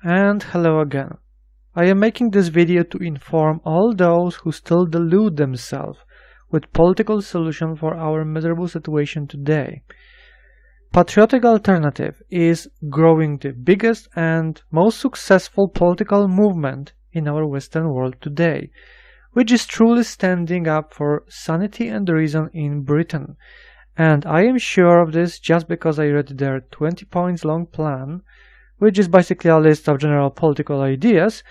And hello again. I am making this video to inform all those who still delude themselves with political solution for our miserable situation today. Patriotic Alternative is growing the biggest and most successful political movement in our Western world today, which is truly standing up for sanity and reason in Britain. And I am sure of this just because I read their 20 points long plan, which is basically a list of general political ideas,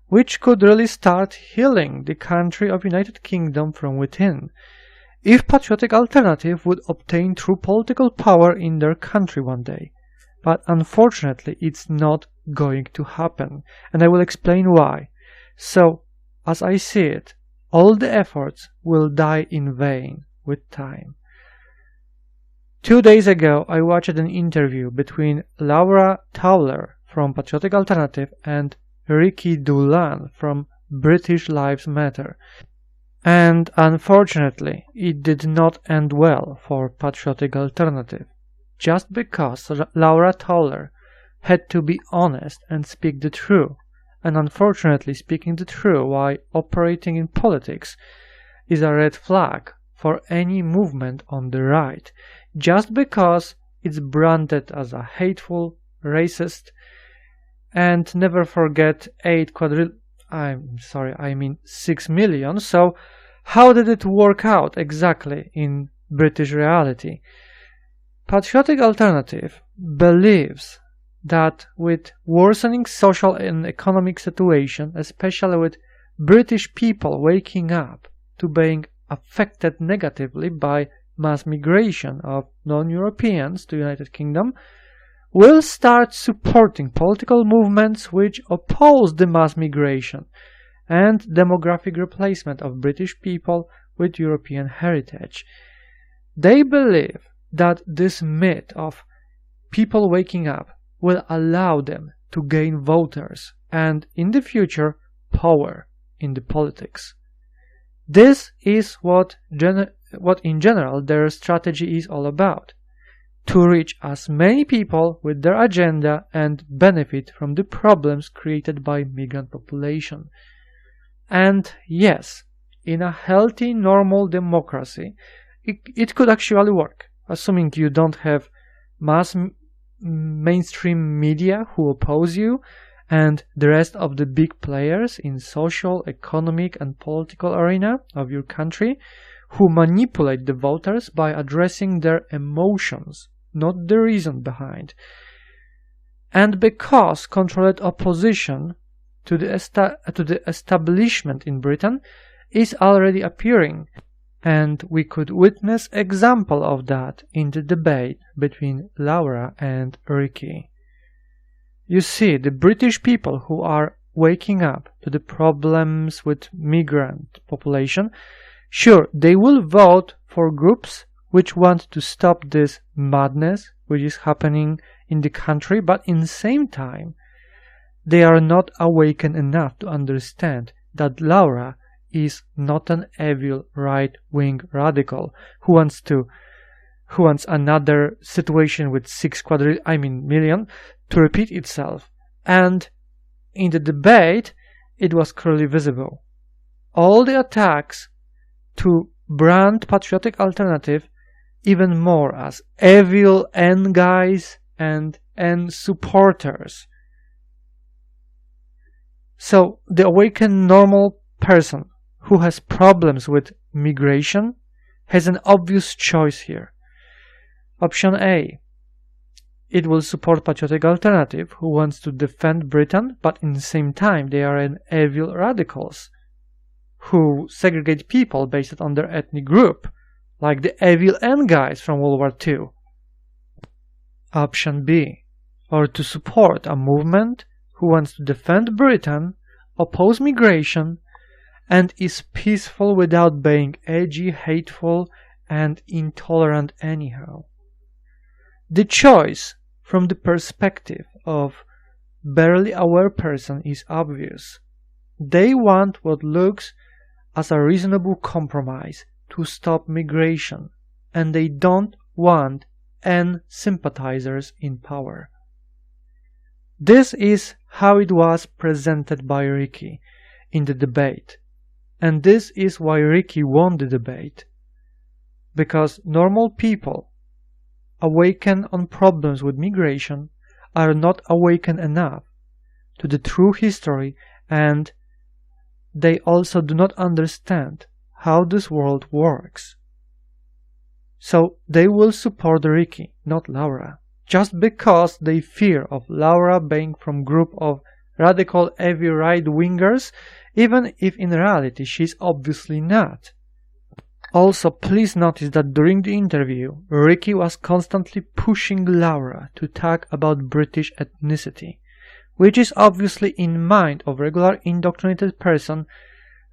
which could really start healing the country of United Kingdom from within, if Patriotic Alternative would obtain true political power in their country one day. But unfortunately, it's not going to happen, and I will explain why. So, as I see it, all the efforts will die in vain with time. 2 days ago, I watched an interview between Laura Towler from Patriotic Alternative and Ricky Doolan from British Lives Matter. And unfortunately, it did not end well for Patriotic Alternative, just because Laura Towler had to be honest and speak the truth. And unfortunately, speaking the truth while operating in politics is a red flag for any movement on the right, just because it's branded as a hateful, racist, and never forget 6 million. So how did it work out exactly in British reality? Patriotic Alternative believes that with worsening social and economic situation, especially with British people waking up to being affected negatively by mass migration of non-Europeans to United Kingdom, will start supporting political movements which oppose the mass migration and demographic replacement of British people with European heritage. They believe that this myth of people waking up will allow them to gain voters and, in the future, power in the politics. This is what in general their strategy is all about: to reach as many people with their agenda and benefit from the problems created by migrant population. And yes, in a healthy, normal democracy, it could actually work, assuming you don't have mainstream media who oppose you and the rest of the big players in social, economic and political arena of your country who manipulate the voters by addressing their emotions, not the reason behind. And because controlled opposition to the establishment in Britain is already appearing, and we could witness example of that in the debate between Laura and Ricky. You see, the British people who are waking up to the problems with migrant population, sure, they will vote for groups which want to stop this madness which is happening in the country, but in the same time, they are not awakened enough to understand that Laura is not an evil right-wing radical who wants another situation with 6 million to repeat itself. And in the debate, it was clearly visible. All the attacks to brand Patriotic Alternative even more as evil N guys and N supporters. So the awakened normal person who has problems with migration has an obvious choice here. Option A. It will support Patriotic Alternative who wants to defend Britain, but in the same time they are an evil radicals who segregate people based on their ethnic group, like the evil N guys from World War II. Option B. Or to support a movement who wants to defend Britain, oppose migration, and is peaceful without being edgy, hateful, and intolerant anyhow. The choice from the perspective of barely aware person is obvious. They want what looks as a reasonable compromise to stop migration, and they don't want N sympathizers in power. This is how it was presented by Ricky in the debate. And this is why Ricky won the debate. Because normal people awakened on problems with migration are not awakened enough to the true history, and they also do not understand how this world works. So they will support Ricky, not Laura, just because they fear of Laura being from group of radical heavy right-wingers, even if in reality she's obviously not. Also, please notice that during the interview, Ricky was constantly pushing Laura to talk about British ethnicity, which is obviously in mind of regular indoctrinated person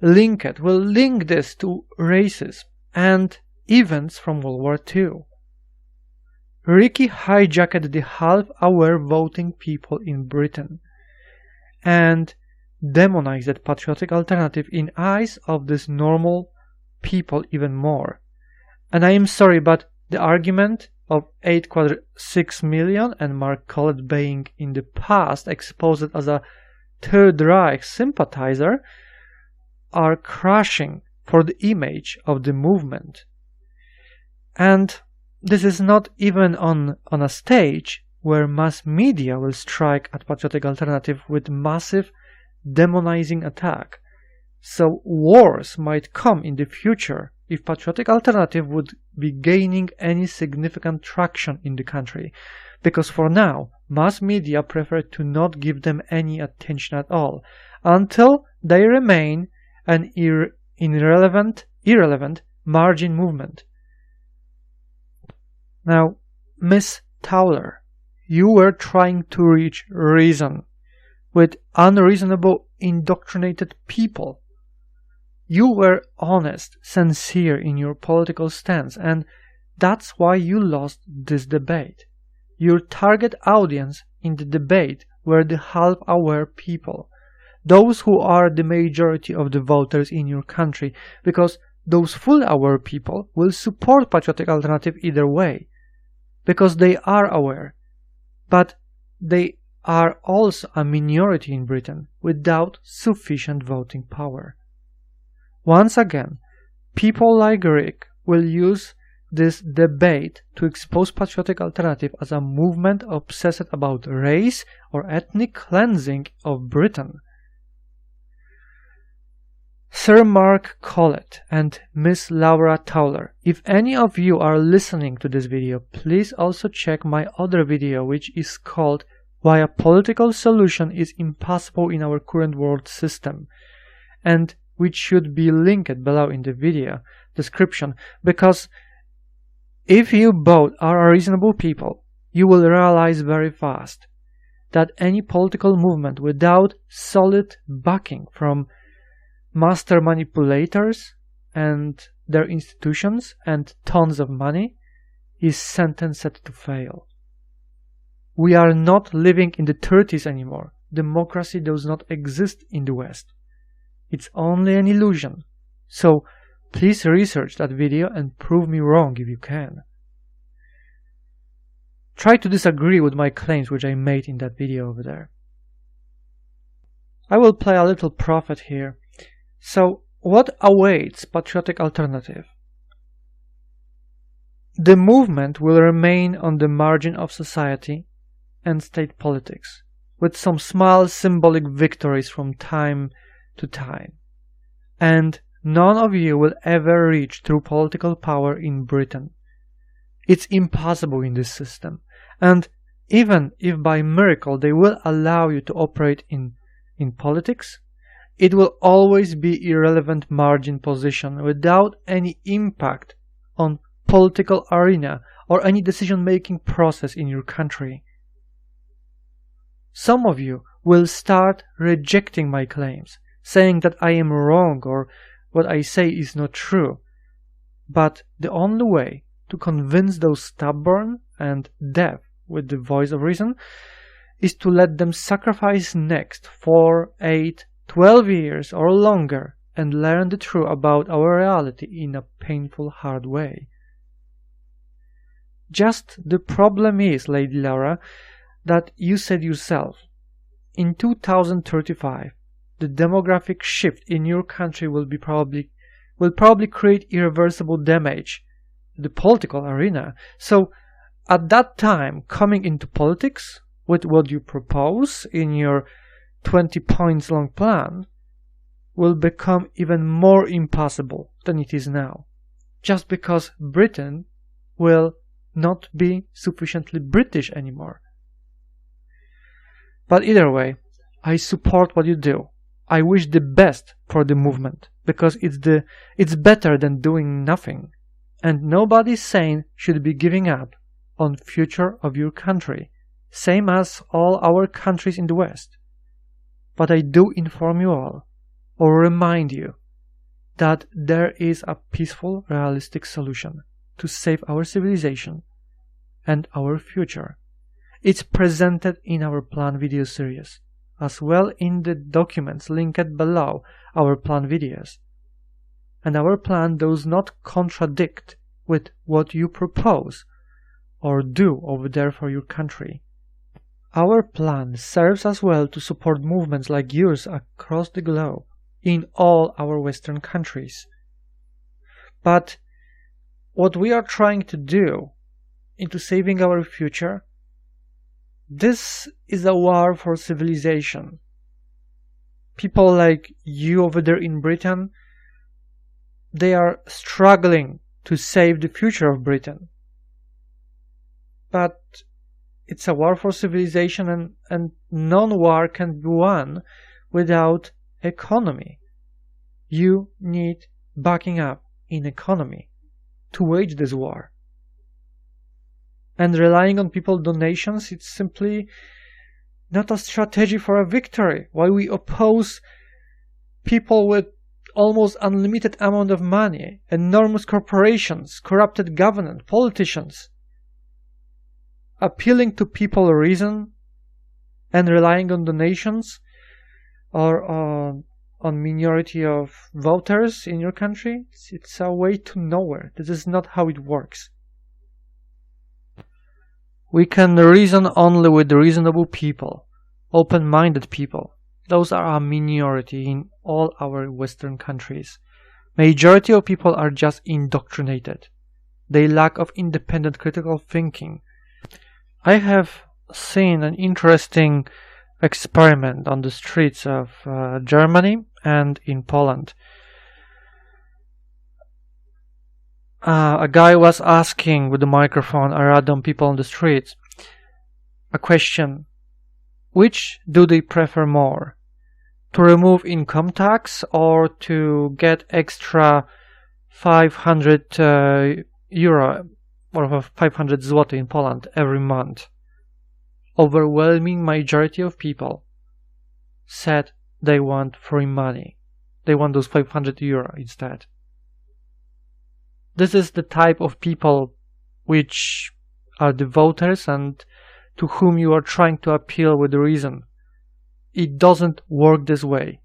will link this to racism and events from World War II. Ricky hijacked the half-aware voting people in Britain and demonized the Patriotic Alternative in eyes of these normal people even more. And I am sorry, but the argument of 8.6 million and Mark Collett being in the past exposed as a Third Reich sympathizer are crushing for the image of the movement. And this is not even on a stage where mass media will strike at Patriotic Alternative with massive demonizing attack. So wars might come in the future if Patriotic Alternative would be gaining any significant traction in the country, because for now mass media prefer to not give them any attention at all until they remain an irrelevant margin movement. Now, Miss Towler, you were trying to reach reason with unreasonable indoctrinated people. You were honest, sincere in your political stance, and that's why you lost this debate. Your target audience in the debate were the half-aware people, those who are the majority of the voters in your country, because those full-aware people will support Patriotic Alternative either way, because they are aware, but they are also a minority in Britain without sufficient voting power. Once again, people like Rick will use this debate to expose Patriotic Alternative as a movement obsessed about race or ethnic cleansing of Britain. Sir Mark Collett and Miss Laura Towler, if any of you are listening to this video, please also check my other video, which is called Why a Political Solution is Impossible in Our Current World System, and which should be linked below in the video description, because if you both are reasonable people, you will realize very fast that any political movement without solid backing from master manipulators and their institutions and tons of money is sentenced to fail. We are not living in the 30s anymore. Democracy does not exist in the West. It's only an illusion. So please research that video and prove me wrong if you can. Try to disagree with my claims which I made in that video over there. I will play a little prophet here. So, what awaits Patriotic Alternative? The movement will remain on the margin of society and state politics, with some small symbolic victories from time to time. And none of you will ever reach true political power in Britain. It's impossible in this system. And even if by miracle they will allow you to operate in politics, it will always be irrelevant margin position without any impact on political arena or any decision-making process in your country. Some of you will start rejecting my claims, saying that I am wrong or what I say is not true. But the only way to convince those stubborn and deaf with the voice of reason is to let them sacrifice next 4, 8, 12 years or longer and learn the truth about our reality in a painful, hard way. Just the problem is, Lady Laura, that you said yourself, in 2035, the demographic shift in your country will probably create irreversible damage to the political arena. So at that time, coming into politics with what you propose in your 20 points long plan will become even more impossible than it is now, just because Britain will not be sufficiently British anymore. But either way, I support what you do. I wish the best for the movement, because it's better than doing nothing, and nobody sane should be giving up on future of your country, same as all our countries in the West. But I do inform you all, or remind you, that there is a peaceful, realistic solution to save our civilization and our future. It's presented in our plan video series, as well in the documents linked below our plan videos. And our plan does not contradict with what you propose or do over there for your country. Our plan serves as well to support movements like yours across the globe in all our Western countries. But what we are trying to do into saving our future, this is a war for civilization. People like you over there in Britain, they are struggling to save the future of Britain. But it's a war for civilization, and non-war can be won without economy. You need backing up in economy to wage this war. And relying on people's donations, it's simply not a strategy for a victory. Why we oppose people with almost unlimited amount of money, enormous corporations, corrupted government, politicians, appealing to people's reason and relying on donations or on minority of voters in your country, it's a way to nowhere. This is not how it works. We can reason only with reasonable people, open-minded people. Those are a minority in all our Western countries. Majority of people are just indoctrinated. They lack of independent critical thinking. I have seen an interesting experiment on the streets of Germany and in Poland. A guy was asking with the microphone a random people on the streets a question: which do they prefer more, to remove income tax or to get extra 500 euro or 500 zloty in Poland every month? Overwhelming majority of people said they want free money. They want those 500 euro instead. This is the type of people which are the voters and to whom you are trying to appeal with reason. It doesn't work this way.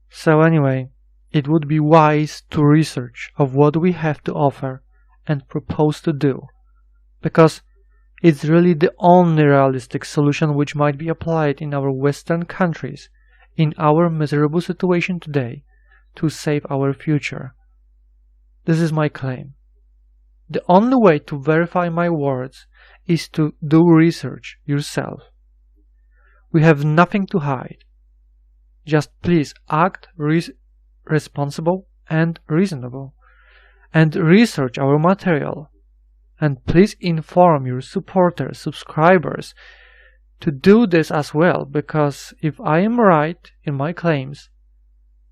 So anyway, it would be wise to research of what we have to offer and propose to do, because it's really the only realistic solution which might be applied in our Western countries, in our miserable situation today, to save our future. This is my claim. The only way to verify my words is to do research yourself. We have nothing to hide. Just please act responsible and reasonable, and research our material. And please inform your supporters, subscribers, to do this as well, because if I am right in my claims,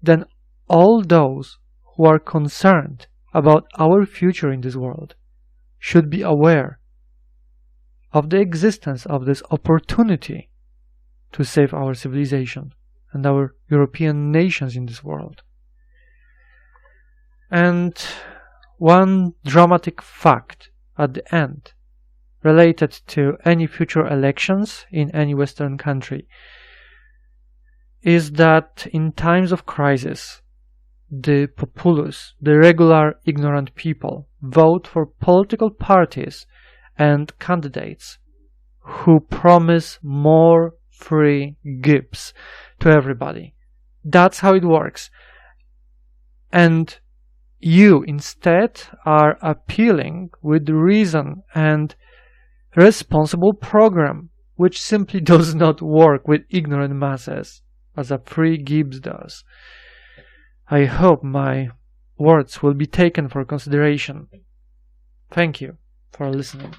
then all those who are concerned about our future in this world should be aware of the existence of this opportunity to save our civilization and our European nations in this world. And one dramatic fact at the end related to any future elections in any Western country is that in times of crisis, the populace, the regular ignorant people, vote for political parties and candidates who promise more free gifts to everybody. That's how it works. And you instead are appealing with reason and responsible program, which simply does not work with ignorant masses as a free gift does. I hope my words will be taken for consideration. Thank you for listening.